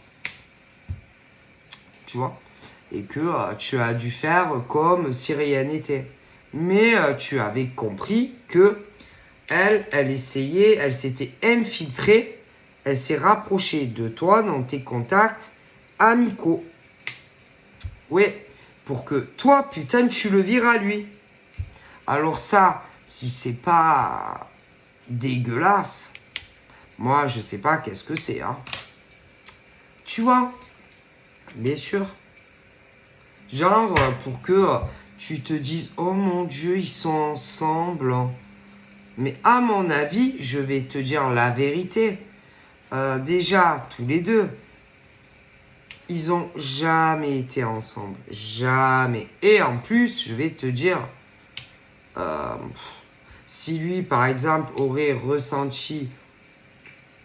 Tu vois? Et que tu as dû faire comme si rien n'était. Mais tu avais compris que elle essayait, elle s'était infiltrée, elle s'est rapprochée de toi dans tes contacts amicaux. Oui, pour que toi, putain, tu le vires à lui. Alors ça, si c'est pas dégueulasse, moi, je sais pas qu'est-ce que c'est, hein. Tu vois? Bien sûr. Genre, pour que tu te dises, oh mon Dieu, ils sont ensemble. Mais à mon avis, je vais te dire la vérité. Déjà, tous les deux, ils ont jamais été ensemble. Jamais. Et en plus, je vais te dire, si lui, par exemple, aurait ressenti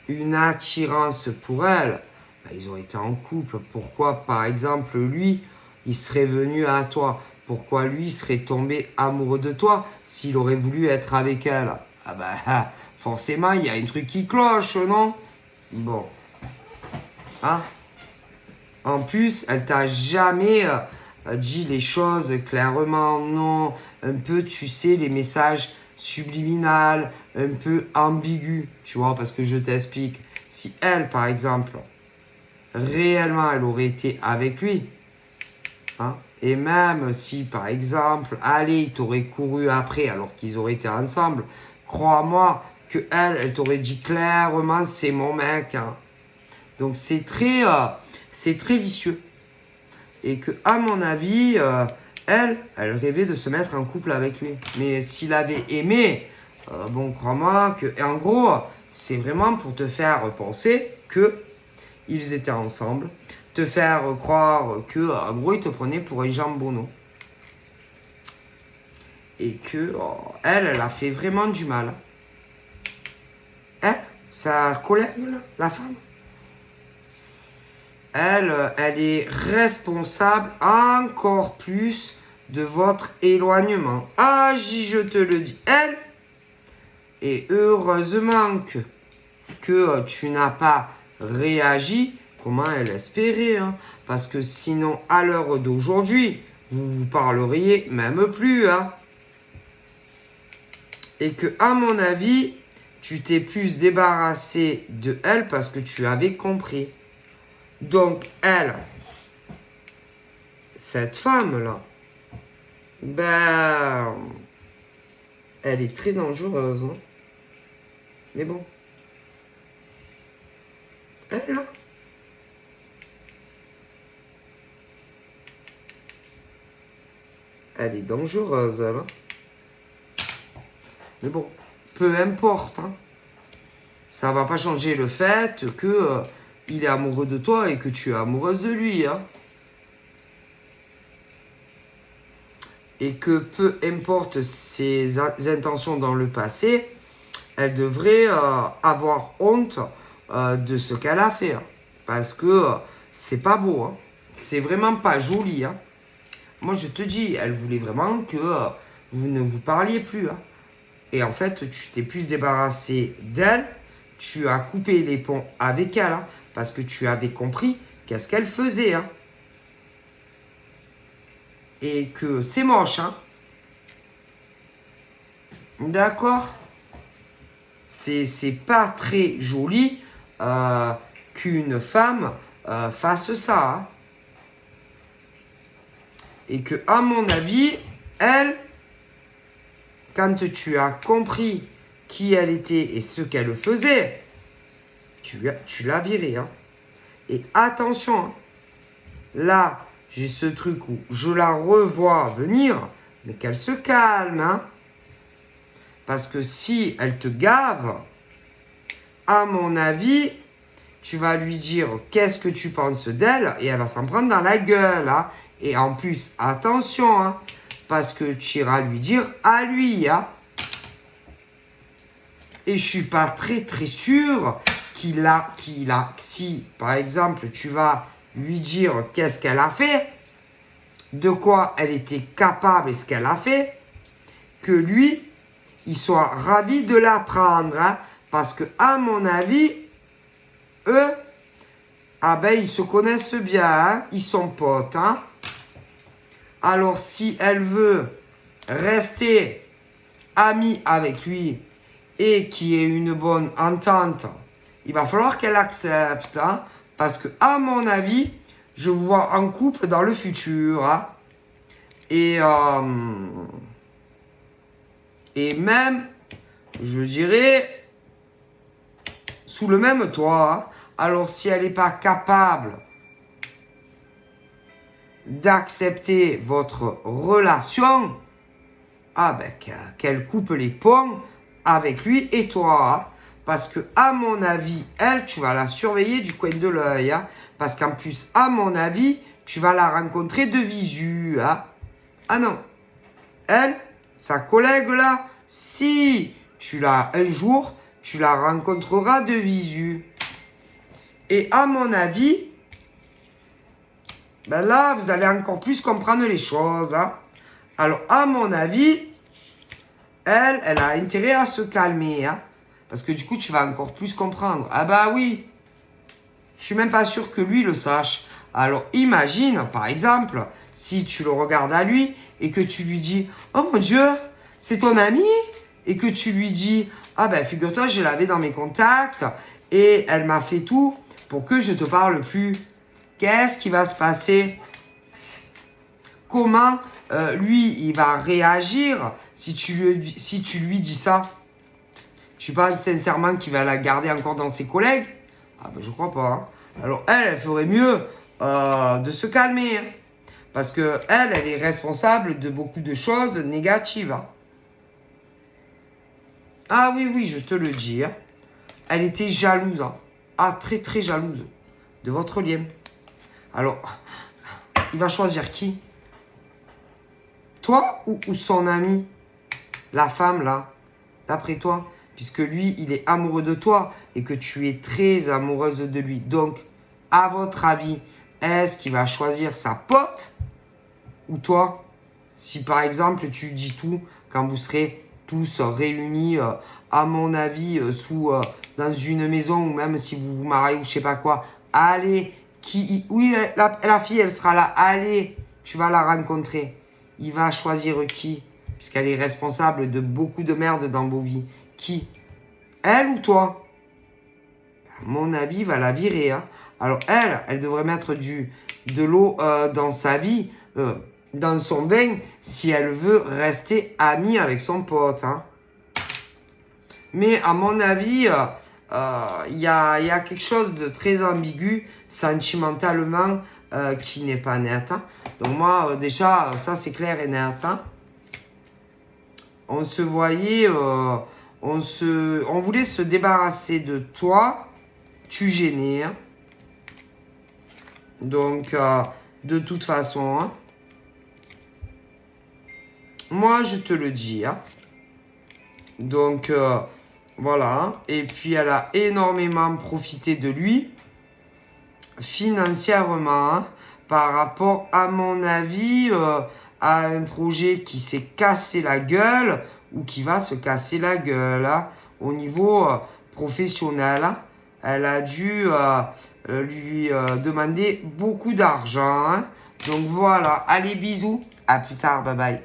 une attirance pour elle, bah, ils auraient été en couple. Pourquoi, par exemple, lui, il serait venu à toi? Pourquoi lui serait tombé amoureux de toi s'il aurait voulu être avec elle? Ah bah, forcément, il y a un truc qui cloche, non? Bon. Hein? En plus, elle t'a jamais dit les choses clairement, non. Un peu, tu sais, les messages subliminal, un peu ambigu, tu vois, parce que je t'explique. Si elle, par exemple, réellement, elle aurait été avec lui, hein, et même si, par exemple, allez, il t'aurait couru après alors qu'ils auraient été ensemble, crois-moi que elle t'aurait dit clairement, c'est mon mec. Hein. Donc c'est très vicieux. Et que, à mon avis, elle rêvait de se mettre en couple avec lui. Mais s'il avait aimé, bon, crois-moi que... Et en gros, c'est vraiment pour te faire penser que ils étaient ensemble, te faire croire que, en gros, il te prenait pour un jambonneau. Et que, elle a fait vraiment du mal. Elle, sa collègue, là, la femme. elle est responsable encore plus de votre éloignement. Ah, je te le dis, elle. Et heureusement que tu n'as pas réagi comment elle espérait. Hein. Parce que sinon, à l'heure d'aujourd'hui, vous vous parleriez même plus. Hein. Et que, à mon avis, tu t'es plus débarrassé de elle parce que tu avais compris. Donc, elle, cette femme-là, ben, elle est très dangereuse. Hein. Mais bon. Elle, là. Elle est dangereuse, elle. Hein. Mais bon, peu importe. Hein. Ça va pas changer le fait que il est amoureux de toi et que tu es amoureuse de lui. Hein. Et que peu importe ses intentions dans le passé, elle devrait avoir honte de ce qu'elle a fait. Hein. Parce que c'est pas beau. Hein. C'est vraiment pas joli. Hein. Moi, je te dis, elle voulait vraiment que vous ne vous parliez plus. Hein. Et en fait, tu t'es plus débarrassé d'elle. Tu as coupé les ponts avec elle. Hein, parce que tu avais compris qu'est-ce qu'elle faisait. Hein. Et que c'est moche. Hein. D'accord? C'est pas très joli qu'une femme fasse ça. Hein. Et que, à mon avis, elle, quand tu as compris qui elle était et ce qu'elle faisait, tu l'as virée. Hein. Et attention, hein, là, j'ai ce truc où je la revois venir, mais qu'elle se calme. Hein. Parce que si elle te gave, à mon avis, tu vas lui dire qu'est-ce que tu penses d'elle et elle va s'en prendre dans la gueule. Hein. Et en plus, attention, hein, parce que tu iras lui dire à lui. Hein. Et je suis pas très très sûr si par exemple tu vas lui dire qu'est-ce qu'elle a fait, de quoi elle était capable et ce qu'elle a fait, que lui, il soit ravi de l'apprendre. Hein, parce que, à mon avis, eux, ah ben, ils se connaissent bien, hein, ils sont potes. Hein. Alors, si elle veut rester amie avec lui et qu'il y ait une bonne entente, il va falloir qu'elle accepte. Hein, parce que, à mon avis, je vous vois en couple dans le futur. Hein, et même, je dirais, sous le même toit. Hein. Alors, si elle n'est pas capable d'accepter votre relation, ah ben, qu'elle coupe les ponts avec lui et toi. Hein. Parce que, à mon avis, elle, tu vas la surveiller du coin de l'œil. Hein. Parce qu'en plus, à mon avis, tu vas la rencontrer de visu. Hein. Ah non. Elle, sa collègue là, si tu l'as un jour, tu la rencontreras de visu. Et à mon avis, ben là, vous allez encore plus comprendre les choses. Hein. Alors, à mon avis, elle a intérêt à se calmer. Hein. Parce que du coup, tu vas encore plus comprendre. Ah bah oui, je suis même pas sûr que lui le sache. Alors, imagine, par exemple, si tu le regardes à lui et que tu lui dis « Oh mon Dieu, c'est ton ami ?» et que tu lui dis « Ah ben, figure-toi, je l'avais dans mes contacts et elle m'a fait tout pour que je te parle plus. » Qu'est-ce qui va se passer? Comment lui, il va réagir si tu lui dis ça? Tu penses sincèrement qu'il va la garder encore dans ses collègues? Ah ben, je crois pas. Hein. Alors elle ferait mieux de se calmer. Hein. Parce que elle est responsable de beaucoup de choses négatives. Hein. Ah oui, je te le dis. Hein. Elle était jalouse. Hein. Ah, très très jalouse de votre lien. Alors, il va choisir qui? Toi ou son ami? La femme, là, d'après toi? Puisque lui, il est amoureux de toi et que tu es très amoureuse de lui. Donc, à votre avis, est-ce qu'il va choisir sa pote ou toi? Si par exemple, tu dis tout quand vous serez tous réunis, à mon avis, dans une maison ou même si vous vous mariez ou je sais pas quoi, allez, oui, la fille, elle sera là, allez, tu vas la rencontrer. Il va choisir qui? Puisqu'elle est responsable de beaucoup de merde dans vos vies. Qui? Elle ou toi? À mon avis, il va la virer. Hein. Alors elle devrait mettre de l'eau dans sa vie, dans son vin, si elle veut rester amie avec son pote. Hein. Mais à mon avis, il y a quelque chose de très ambigu, sentimentalement, qui n'est pas net. Hein. Donc moi, déjà, ça c'est clair et net. Hein. On se voyait, on voulait se débarrasser de toi, tu gênais. Hein. Donc, de toute façon, hein, moi je te le dis. Hein. Donc, voilà. Et puis, elle a énormément profité de lui, financièrement, hein, par rapport, à mon avis, à un projet qui s'est cassé la gueule ou qui va se casser la gueule hein, au niveau professionnel. Hein. Elle a dû lui demander beaucoup d'argent. Hein. Donc voilà, allez bisous, à plus tard, bye bye.